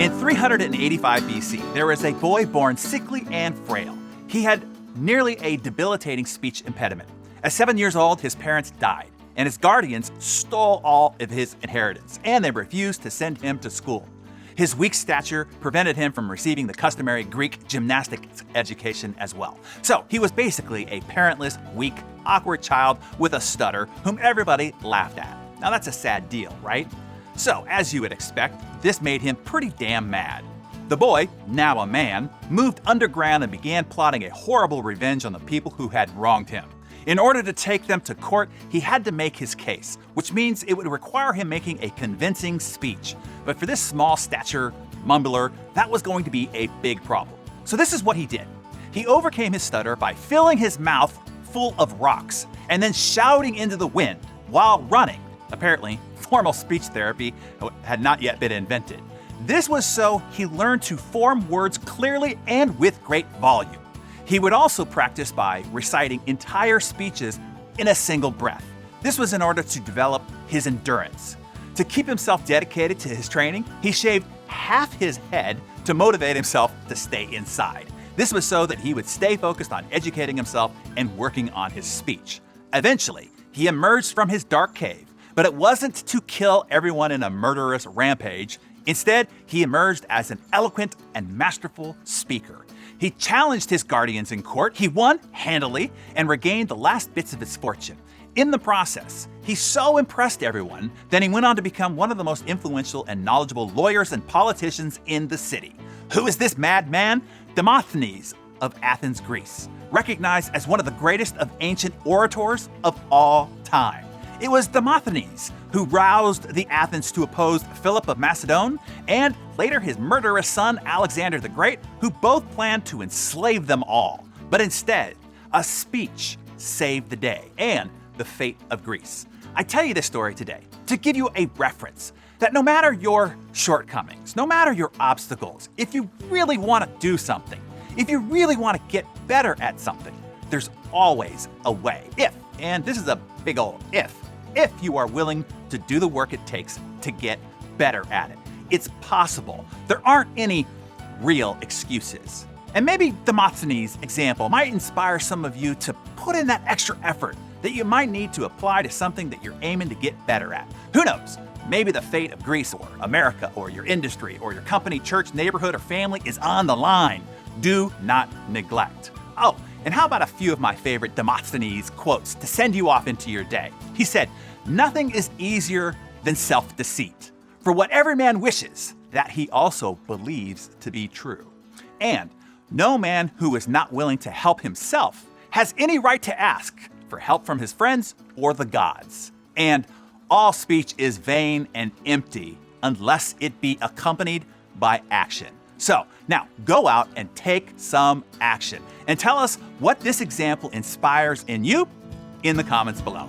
In 385 BC, there was a boy born sickly and frail. He had nearly a debilitating speech impediment. At 7 years old, his parents died, and his guardians stole all of his inheritance, and they refused to send him to school. His weak stature prevented him from receiving the customary Greek gymnastics education as well. So he was basically a parentless, weak, awkward child with a stutter whom everybody laughed at. Now that's a sad deal, right? So, as you would expect, this made him pretty damn mad. The boy, now a man, moved underground and began plotting a horrible revenge on the people who had wronged him. In order to take them to court, he had to make his case, which means it would require him making a convincing speech. But for this small stature mumbler, that was going to be a big problem. So this is what he did. He overcame his stutter by filling his mouth full of rocks and then shouting into the wind while running. Apparently, formal speech therapy had not yet been invented. This was so he learned to form words clearly and with great volume. He would also practice by reciting entire speeches in a single breath. This was in order to develop his endurance. To keep himself dedicated to his training, he shaved half his head to motivate himself to stay inside. This was so that he would stay focused on educating himself and working on his speech. Eventually, he emerged from his dark cave, but it wasn't to kill everyone in a murderous rampage. Instead, he emerged as an eloquent and masterful speaker. He challenged his guardians in court, he won handily, and regained the last bits of his fortune. In the process, he so impressed everyone that he went on to become one of the most influential and knowledgeable lawyers and politicians in the city. Who is this madman? Demosthenes of Athens, Greece, recognized as one of the greatest of ancient orators of all time. It was Demosthenes who roused the Athens to oppose Philip of Macedon and later his murderous son Alexander the Great, who both planned to enslave them all. But instead, a speech saved the day and the fate of Greece. I tell you this story today to give you a reference that no matter your shortcomings, no matter your obstacles, if you really want to do something, if you really want to get better at something, there's always a way. And this is a big old if you are willing to do the work it takes to get better at it. It's possible. There aren't any real excuses. And maybe Demosthenes' example might inspire some of you to put in that extra effort that you might need to apply to something that you're aiming to get better at. Who knows? Maybe the fate of Greece or America or your industry or your company, church, neighborhood, or family is on the line. Do not neglect. Oh, and how about a few of my favorite Demosthenes quotes to send you off into your day? He said, "Nothing is easier than self-deceit. For what every man wishes, that he also believes to be true. And no man who is not willing to help himself has any right to ask for help from his friends or the gods. And all speech is vain and empty unless it be accompanied by action." So now go out and take some action and tell us what this example inspires in you in the comments below.